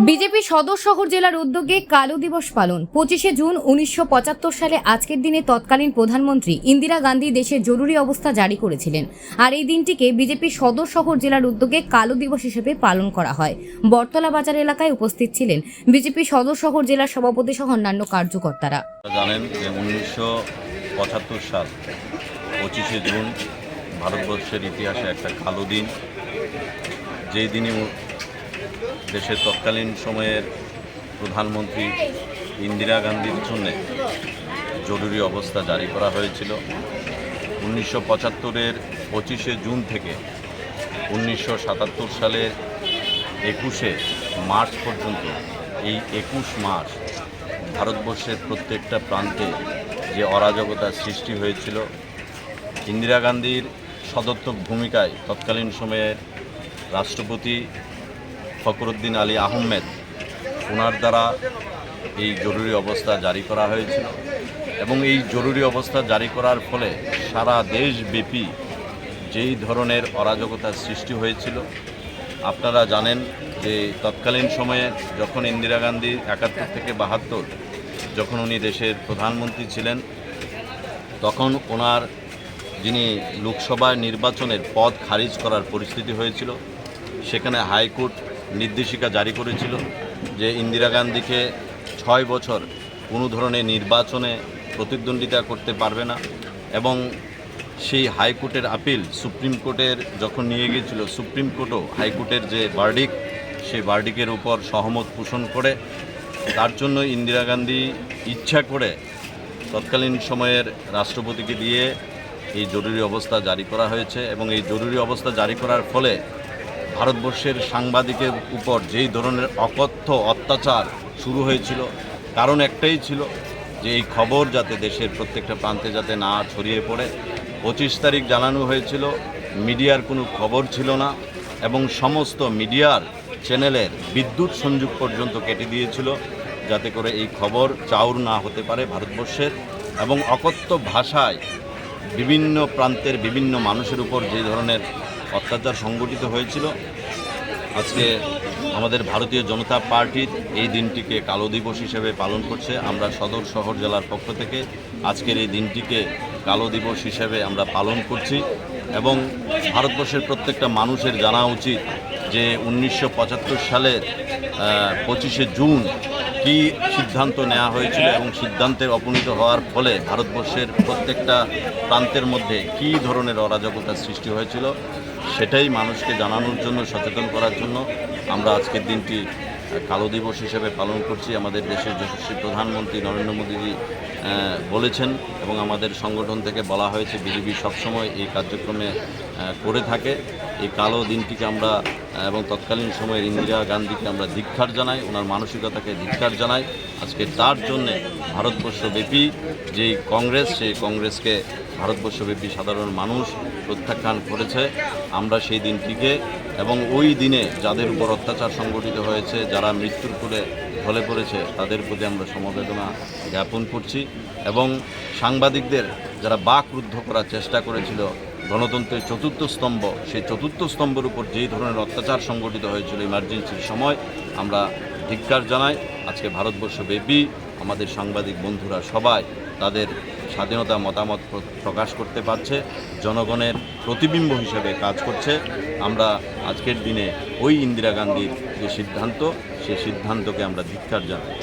BJP সদর শহর জেলার উদ্যোগে কালো দিবস পালন। 25শে জুন 1975 সালে আজকের দিনে তৎকালীন প্রধানমন্ত্রী ইন্দিরা গান্ধী দেশের জরুরি অবস্থা জারি করেছিলেন। আর এই দিনটিকে বিজেপি সদর শহর জেলার উদ্যোগে কালো দিবস হিসেবে পালন করা হয়। বটতলা বাজার এলাকায় উপস্থিত ছিলেন বিজেপি সদর শহর জেলার সভাপতি সহ অন্যান্য কার্যকর্তারা। জানেন যে 1975 সাল 25শে জুন ভারতবর্ষের ইতিহাসে একটা কালো দিন, যেই দিনে দেশের তৎকালীন সময়ের প্রধানমন্ত্রী ইন্দিরা গান্ধীর জন্য জরুরি অবস্থা জারি করা হয়েছিল। 1975-এর 25শে জুন থেকে 1977 সালের 21শে মার্চ পর্যন্ত এই 21 মাস ভারতবর্ষের প্রত্যেকটা প্রান্তে যে অরাজকতার সৃষ্টি হয়েছিল, ইন্দিরা গান্ধীর সদর্থক ভূমিকায় তৎকালীন সময়ের রাষ্ট্রপতি ফখরুদ্দিন আলী আহমেদ ওনার দ্বারা এই জরুরি অবস্থা জারি করা হয়েছিল। এবং এই জরুরি অবস্থা জারি করার ফলে সারা দেশব্যাপী যেই ধরনের অরাজকতার সৃষ্টি হয়েছিল, আপনারা জানেন যে তৎকালীন সময়ে যখন ইন্দিরা গান্ধী 71 থেকে 72 যখন উনি দেশের প্রধানমন্ত্রী ছিলেন, তখন ওনার যিনি লোকসভা নির্বাচনের পদ খারিজ করার পরিস্থিতি হয়েছিল। সেখানে হাইকোর্ট নির্দেশিকা জারি করেছিল যে ইন্দিরা গান্ধীকে 6 বছর কোনো ধরনের নির্বাচনে প্রতিদ্বন্দ্বিতা করতে পারবে না। এবং সেই হাইকোর্টের আপিল সুপ্রিম কোর্টের যখন নিয়ে গিয়েছিল, সুপ্রিম কোর্টও হাইকোর্টের যে ভার্ডিক্ট, সেই ভার্ডিক্টের উপর সহমত পোষণ করে তার জন্য ইন্দিরা গান্ধী ইচ্ছা করে তৎকালীন সময়ের রাষ্ট্রপতিকে দিয়ে এই জরুরি অবস্থা জারি করা হয়েছে। এবং এই জরুরি অবস্থা জারি করার ফলে ভারতবর্ষের সাংবাদিকের উপর যেই ধরনের অকথ্য অত্যাচার শুরু হয়েছিল, কারণ একটাই ছিল যে এই খবর যাতে দেশের প্রত্যেকটা প্রান্তে যাতে না ছড়িয়ে পড়ে। 25 তারিখ জানানো হয়েছিল, মিডিয়ার কোনো খবর ছিল না এবং সমস্ত মিডিয়ার চ্যানেলের বিদ্যুৎ সংযোগ পর্যন্ত কেটে দিয়েছিল যাতে করে এই খবর চাউর না হতে পারে ভারতবর্ষের। এবং অকথ্য ভাষায় বিভিন্ন প্রান্তের বিভিন্ন মানুষের উপর যে ধরনের অত্যাচার সংগঠিত হয়েছিল, আজকে আমাদের ভারতীয় জনতা পার্টির এই দিনটিকে কালো দিবস হিসেবে পালন করছে। আমরা সদর শহর জেলার পক্ষ থেকে আজকের এই দিনটিকে কালো দিবস হিসেবে আমরা পালন করছি। এবং ভারতবর্ষের প্রত্যেকটা মানুষের জানা উচিত যে 1975 সালের 25শে জুন কি সিদ্ধান্ত নেওয়া হয়েছিল এবং সিদ্ধান্তের উপনীত হওয়ার ফলে ভারতবর্ষের প্রত্যেকটা প্রান্তের মধ্যে কী ধরনের অরাজকতার সৃষ্টি হয়েছিল, সেটাই মানুষকে জানানোর জন্য, সচেতন করার জন্য আমরা আজকের দিনটি কালো দিবস হিসেবে পালন করছি। আমাদের দেশের যশস্বী প্রধানমন্ত্রী নরেন্দ্র মোদীজি বলেছেন এবং আমাদের সংগঠন থেকে বলা হয়েছে, বিজেপি সবসময় এই কার্যক্রমে করে থাকে। এই কালো দিনটিকে আমরা এবং তৎকালীন সময়ের ইন্দিরা গান্ধীকে আমরা ধিক্কার জানাই, ওনার মানসিকতাকে ধিক্কার জানাই। আজকে তার জন্যে ভারতবর্ষব্যাপী যেই কংগ্রেস, সেই কংগ্রেসকে ভারতবর্ষব্যাপী সাধারণ মানুষ প্রত্যাখ্যান করেছে। আমরা সেই দিনটিকে এবং ওই দিনে যাদের উপর অত্যাচার সংগঠিত হয়েছে, যারা মৃত্যুর কোলে ঢলে পড়েছে, তাদের প্রতি আমরা সমবেদনা জ্ঞাপন করছি। এবং সাংবাদিকদের যারা বাকরুদ্ধ করার চেষ্টা করেছিল, গণতন্ত্রের চতুর্থ স্তম্ভ, সেই চতুর্থ স্তম্ভের উপর যেই ধরনের অত্যাচার সংগঠিত হয়েছিল ইমার্জেন্সির সময়, আমরা ধিক্কার জানাই। আজকে ভারতবর্ষব্যাপী আমাদের সাংবাদিক বন্ধুরা সবাই তাদের স্বাধীনতা মতামত প্রকাশ করতে পারছে, জনগণের প্রতিবিম্ব হিসেবে কাজ করছে। আমরা আজকের দিনে ওই ইন্দিরা গান্ধীর যে সিদ্ধান্ত, সেই সিদ্ধান্তকে আমরা ধিক্কার জানাই।